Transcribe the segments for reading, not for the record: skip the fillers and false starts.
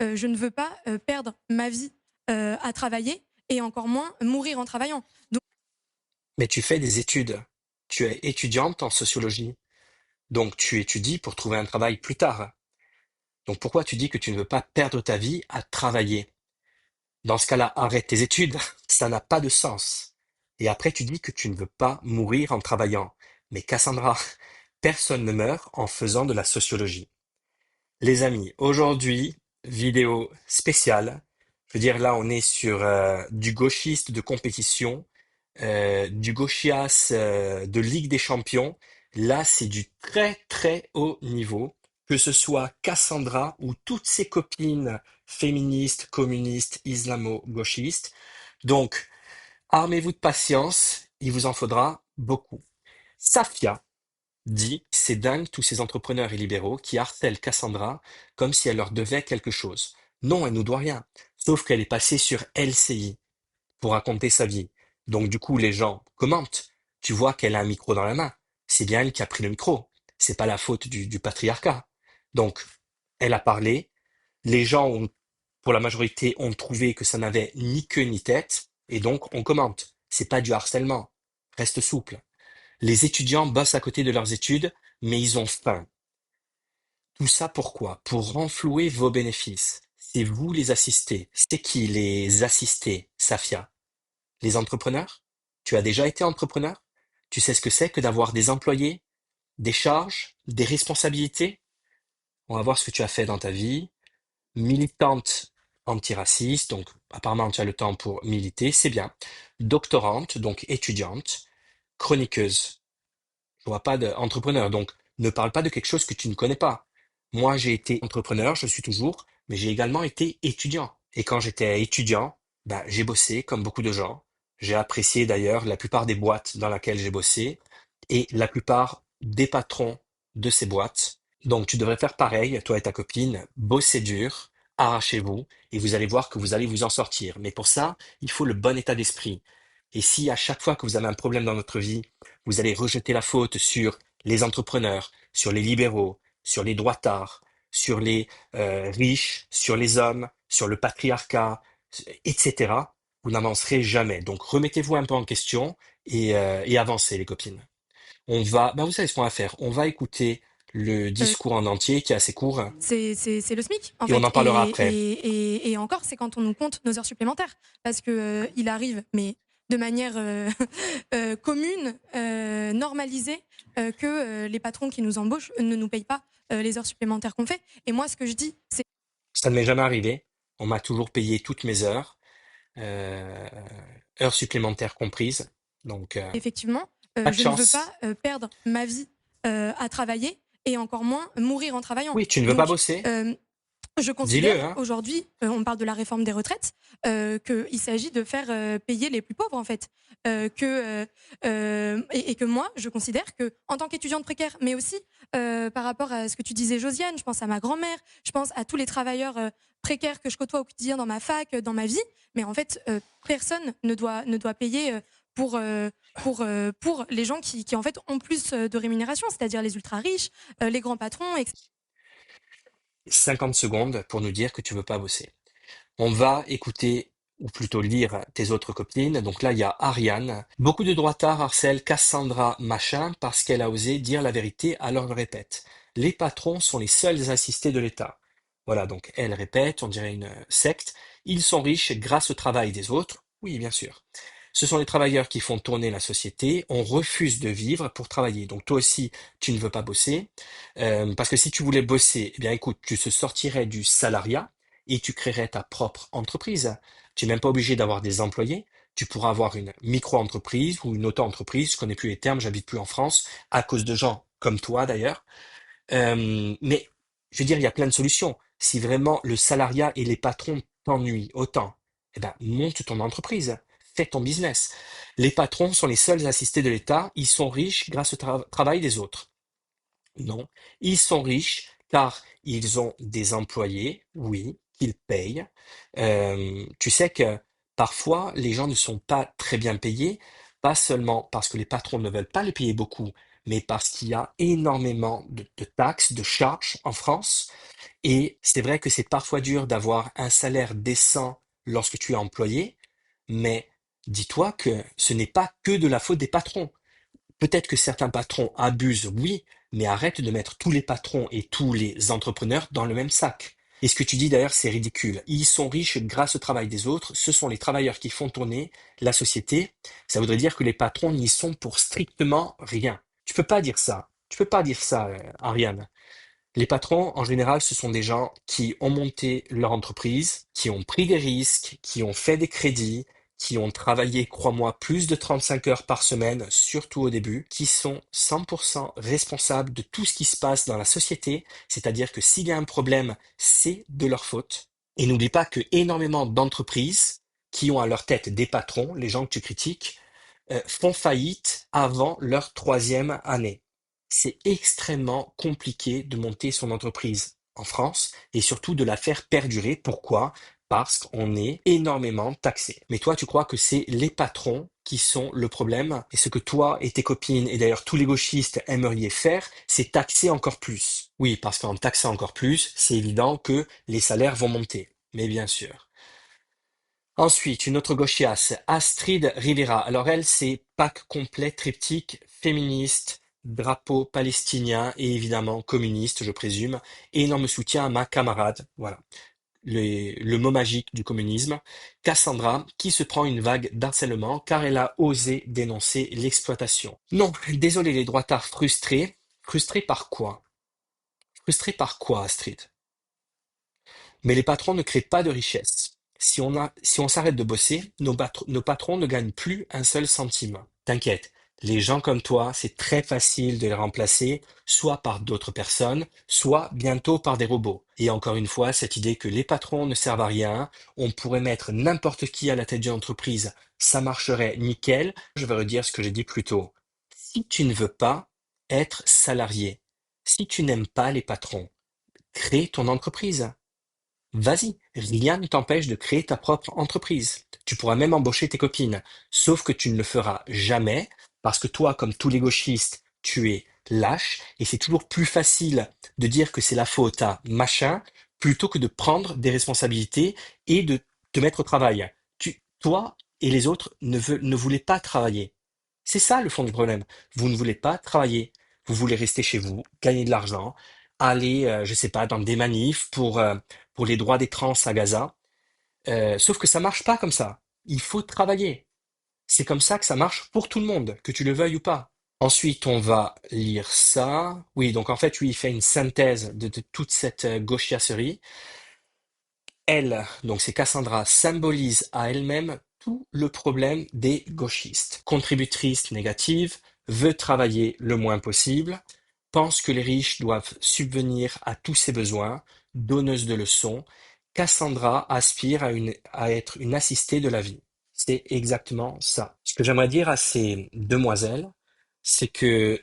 je ne veux pas perdre ma vie à travailler et encore moins mourir en travaillant. Donc, Mais tu fais des études. Tu es étudiante en sociologie. Donc tu étudies pour trouver un travail plus tard. Donc pourquoi tu dis que tu ne veux pas perdre ta vie à travailler? Dans ce cas-là, arrête tes études. Ça n'a pas de sens. Et après, tu dis que tu ne veux pas mourir en travaillant. Mais Cassandra, personne ne meurt en faisant de la sociologie. Les amis, aujourd'hui, vidéo spéciale. Je veux dire, là, on est sur du gauchiste de compétition, du gauchias de Ligue des Champions. Là, c'est du très très haut niveau. Que ce soit Cassandra ou toutes ses copines féministes, communistes, islamo-gauchistes. Donc, armez-vous de patience, il vous en faudra beaucoup. Safia dit, c'est dingue tous ces entrepreneurs et libéraux qui harcèlent Cassandra comme si elle leur devait quelque chose. Non, elle nous doit rien. Sauf qu'elle est passée sur LCI pour raconter sa vie. Donc du coup, les gens commentent. Tu vois qu'elle a un micro dans la main. C'est bien elle qui a pris le micro. C'est pas la faute du patriarcat. Donc, elle a parlé. Les gens ont, pour la majorité, ont trouvé que ça n'avait ni queue ni tête. Et donc, on commente. C'est pas du harcèlement. Reste souple. Les étudiants bossent à côté de leurs études, mais ils ont faim. Tout ça pourquoi? Pour renflouer vos bénéfices. C'est vous les assistés. C'est qui les assistés, Safia? Les entrepreneurs? Tu as déjà été entrepreneur? Tu sais ce que c'est que d'avoir des employés, des charges, des responsabilités? On va voir ce que tu as fait dans ta vie. Militante antiraciste, donc apparemment tu as le temps pour militer, c'est bien. Doctorante, donc étudiante. Chroniqueuse. Je vois pas d'entrepreneur, donc ne parle pas de quelque chose que tu ne connais pas. Moi, j'ai été entrepreneur, je suis toujours, mais j'ai également été étudiant. Et quand j'étais étudiant, ben, j'ai bossé comme beaucoup de gens. J'ai apprécié d'ailleurs la plupart des boîtes dans lesquelles j'ai bossé et la plupart des patrons de ces boîtes. Donc, tu devrais faire pareil, toi et ta copine, bossez dur, arrachez-vous et vous allez voir que vous allez vous en sortir. Mais pour ça, il faut le bon état d'esprit. Et si à chaque fois que vous avez un problème dans votre vie, vous allez rejeter la faute sur les entrepreneurs, sur les libéraux, sur les droitards, sur les riches, sur les hommes, sur le patriarcat, etc. Vous n'avancerez jamais. Donc remettez-vous un peu en question et avancez, les copines. Ben vous savez ce qu'on va faire. On va écouter le euh, discours en entier qui est assez court c'est le SMIC, en et on fait. en parlera après. Et encore, c'est quand on nous compte nos heures supplémentaires. Parce que il arrive, mais de manière commune, normalisée, que les patrons qui nous embauchent ne nous payent pas les heures supplémentaires qu'on fait. Et moi, ce que je dis, c'est Ça ne m'est jamais arrivé. On m'a toujours payé toutes mes heures, euh, heures supplémentaires comprises. Donc, effectivement, pas de je ne veux pas chance. perdre ma vie à travailler et encore moins mourir en travaillant. Oui, tu ne veux pas Donc, bosser? euh, je considère Dis-le, hein. aujourd'hui, on parle de la réforme des retraites, qu'il s'agit de faire payer les plus pauvres en fait. Et que moi, je considère que en tant qu'étudiante précaire, mais aussi par rapport à ce que tu disais, Josiane, je pense à ma grand-mère, je pense à tous les travailleurs précaires que je côtoie au quotidien dans ma fac, dans ma vie. Mais en fait, personne ne doit payer pour les gens qui en fait ont plus de rémunération, c'est-à-dire les ultra riches, les grands patrons, etc. 50 secondes pour nous dire que tu veux pas bosser. On va écouter, ou plutôt lire tes autres copines. Donc là, il y a Ariane. Beaucoup de droitards harcèlent Cassandra Machin parce qu'elle a osé dire la vérité, alors elle répète. Les patrons sont les seuls assistés de l'État. Voilà, donc elle répète, on dirait une secte. Ils sont riches grâce au travail des autres. Oui, bien sûr. Ce sont les travailleurs qui font tourner la société. On refuse de vivre pour travailler. Donc toi aussi, tu ne veux pas bosser. Parce que si tu voulais bosser, eh bien écoute, tu se sortirais du salariat et tu créerais ta propre entreprise. Tu n'es même pas obligé d'avoir des employés. Tu pourras avoir une micro-entreprise ou une auto-entreprise. Je connais plus les termes, j'habite plus en France, à cause de gens comme toi d'ailleurs. Mais je veux dire, il y a plein de solutions. Si vraiment le salariat et les patrons t'ennuient autant, eh ben, monte ton entreprise, fais ton business. Les patrons sont les seuls assistés de l'État, ils sont riches grâce au travail des autres. Non, ils sont riches car ils ont des employés, oui, qu'ils payent. Tu sais que parfois, les gens ne sont pas très bien payés, pas seulement parce que les patrons ne veulent pas les payer beaucoup, mais parce qu'il y a énormément de taxes, de charges en France Et c'est vrai que c'est parfois dur d'avoir un salaire décent lorsque tu es employé, mais dis-toi que ce n'est pas que de la faute des patrons. Peut-être que certains patrons abusent, oui, mais arrête de mettre tous les patrons et tous les entrepreneurs dans le même sac. Et ce que tu dis d'ailleurs, c'est ridicule. Ils sont riches grâce au travail des autres. Ce sont les travailleurs qui font tourner la société. Ça voudrait dire que les patrons n'y sont pour strictement rien. Tu peux pas dire ça. Tu peux pas dire ça, Ariane. Les patrons, en général, ce sont des gens qui ont monté leur entreprise, qui ont pris des risques, qui ont fait des crédits, qui ont travaillé, crois-moi, plus de 35 heures par semaine, surtout au début, qui sont 100% responsables de tout ce qui se passe dans la société, c'est-à-dire que s'il y a un problème, c'est de leur faute. Et n'oublie pas que énormément d'entreprises qui ont à leur tête des patrons, les gens que tu critiques, font faillite avant leur troisième année. C'est extrêmement compliqué de monter son entreprise en France et surtout de la faire perdurer. Pourquoi? Parce qu'on est énormément taxé. Mais toi, tu crois que c'est les patrons qui sont le problème et ce que toi et tes copines et d'ailleurs tous les gauchistes aimeriez faire, c'est taxer encore plus. Oui, parce qu'en taxant encore plus, c'est évident que les salaires vont monter. Mais bien sûr. Ensuite, une autre gauchiasse, Astrid Rivera. Alors elle, c'est pack complet, triptyque, féministe, drapeau palestinien et évidemment communiste, je présume. Énorme soutien à ma camarade. Voilà, le mot magique du communisme. Cassandra, qui se prend une vague d'harcèlement car elle a osé dénoncer l'exploitation. Non, désolé les droitards frustrés. Frustrés par quoi? Frustrés par quoi, Astrid? Mais les patrons ne créent pas de richesse. Si on s'arrête de bosser, nos patrons ne gagnent plus un seul centime. T'inquiète, les gens comme toi, c'est très facile de les remplacer, soit par d'autres personnes, soit bientôt par des robots. Et encore une fois, cette idée que les patrons ne servent à rien, on pourrait mettre n'importe qui à la tête d'une entreprise, ça marcherait nickel. Je vais redire ce que j'ai dit plus tôt. Si tu ne veux pas être salarié, si tu n'aimes pas les patrons, crée ton entreprise. Vas-y, rien ne t'empêche de créer ta propre entreprise. Tu pourras même embaucher tes copines, sauf que tu ne le feras jamais parce que toi, comme tous les gauchistes, tu es lâche et c'est toujours plus facile de dire que c'est la faute à machin plutôt que de prendre des responsabilités et de te mettre au travail. Toi et les autres ne voulez pas travailler. C'est ça le fond du problème. Vous ne voulez pas travailler. Vous voulez rester chez vous, gagner de l'argent, aller, je sais pas, dans des manifs pour les droits des trans à Gaza. Sauf que ça marche pas comme ça. Il faut travailler. C'est comme ça que ça marche pour tout le monde, que tu le veuilles ou pas. Ensuite, on va lire ça. Oui, donc en fait, lui, il fait une synthèse de toute cette gauchiasserie. Elle, donc c'est Cassandra, symbolise à elle-même tout le problème des gauchistes. Contributrice négative, veut travailler le moins possible, pense que les riches doivent subvenir à tous ses besoins, donneuse de leçons. Cassandra aspire à être une assistée de la vie. C'est exactement ça. Ce que j'aimerais dire à ces demoiselles, c'est que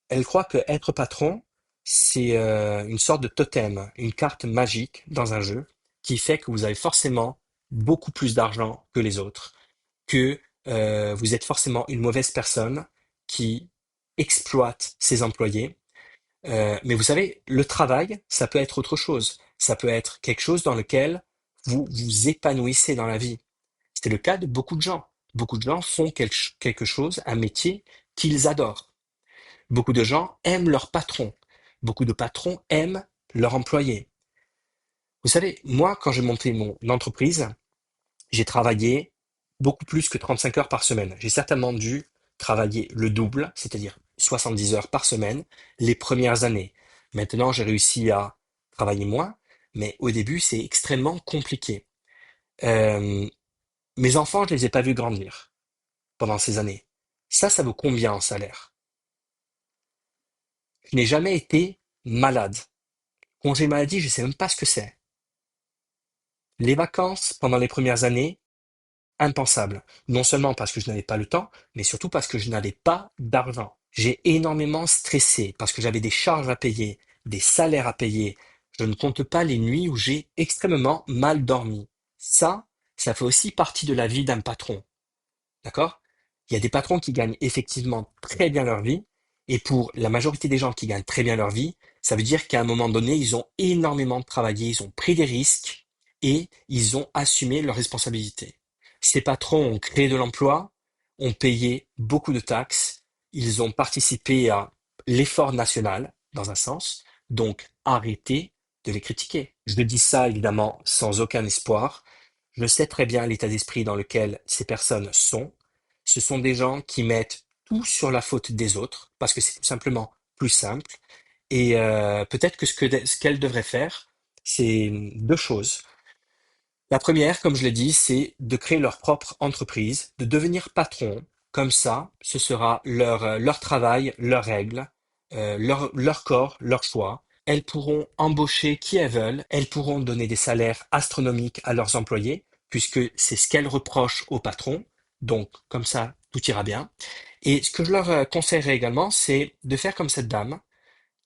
elle croit que être patron, c'est une sorte de totem, une carte magique dans un jeu qui fait que vous avez forcément beaucoup plus d'argent que les autres, que vous êtes forcément une mauvaise personne qui exploite ses employés. Mais vous savez, le travail, ça peut être autre chose. Ça peut être quelque chose dans lequel vous vous épanouissez dans la vie. C'est le cas de beaucoup de gens. Beaucoup de gens font quelque chose, un métier qu'ils adorent. Beaucoup de gens aiment leur patron. Beaucoup de patrons aiment leurs employés. Vous savez, moi, quand j'ai monté mon entreprise, j'ai travaillé beaucoup plus que 35 heures par semaine. J'ai certainement dû travailler le double, c'est-à-dire 70 heures par semaine, les premières années. Maintenant, j'ai réussi à travailler moins, mais au début, c'est extrêmement compliqué. Euh, Mes enfants, je les ai pas vus grandir pendant ces années. Ça vaut combien en salaire? Je n'ai jamais été malade. Congé maladie, je sais même pas ce que c'est. Les vacances pendant les premières années, impensable. Non seulement parce que je n'avais pas le temps, mais surtout parce que je n'avais pas d'argent. J'ai énormément stressé parce que j'avais des charges à payer, des salaires à payer. Je ne compte pas les nuits où j'ai extrêmement mal dormi. Ça fait aussi partie de la vie d'un patron. D'accord? Il y a des patrons qui gagnent effectivement très bien leur vie Et pour la majorité des gens qui gagnent très bien leur vie, ça veut dire qu'à un moment donné, ils ont énormément travaillé, ils ont pris des risques et ils ont assumé leurs responsabilités. Ces patrons ont créé de l'emploi, ont payé beaucoup de taxes, ils ont participé à l'effort national, dans un sens, donc arrêtez de les critiquer. Je dis ça évidemment sans aucun espoir. Je sais très bien l'état d'esprit dans lequel ces personnes sont. Ce sont des gens qui mettent tout sur la faute des autres, parce que c'est tout simplement plus simple. Et peut-être que ce qu'elles devraient faire, c'est deux choses. La première, comme je l'ai dit, c'est de créer leur propre entreprise, de devenir patron. Comme ça, ce sera leur travail, leurs règles, leur corps, leur choix. Elles pourront embaucher qui elles veulent, elles pourront donner des salaires astronomiques à leurs employés, puisque c'est ce qu'elles reprochent au patron. Donc, comme ça, tout ira bien. Et ce que je leur conseillerais également, c'est de faire comme cette dame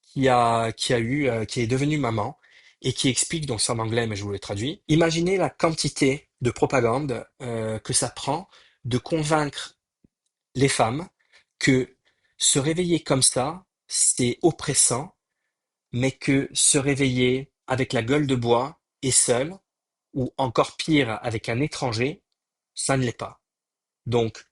qui est devenue maman et qui explique, donc c'est en anglais, mais je vous le traduis. Imaginez la quantité de propagande que ça prend de convaincre les femmes que se réveiller comme ça, c'est oppressant, mais que se réveiller avec la gueule de bois et seul, ou encore pire, avec un étranger, ça ne l'est pas. Donc,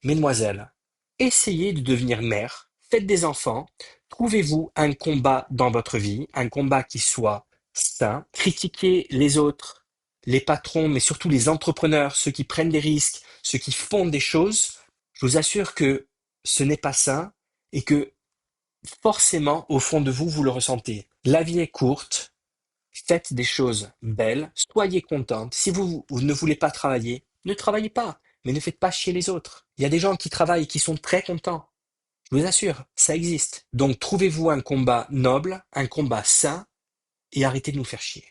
mesdemoiselles, essayez de devenir mère, faites des enfants, trouvez-vous un combat dans votre vie, un combat qui soit sain, critiquez les autres, les patrons, mais surtout les entrepreneurs, ceux qui prennent des risques, ceux qui font des choses. Je vous assure que ce n'est pas sain et que forcément, au fond de vous, vous le ressentez. La vie est courte, faites des choses belles, soyez contente. Si vous ne voulez pas travailler, ne travaillez pas, mais ne faites pas chier les autres. Il y a des gens qui travaillent et qui sont très contents. Je vous assure, ça existe. Donc trouvez-vous un combat noble, un combat sain, et arrêtez de nous faire chier.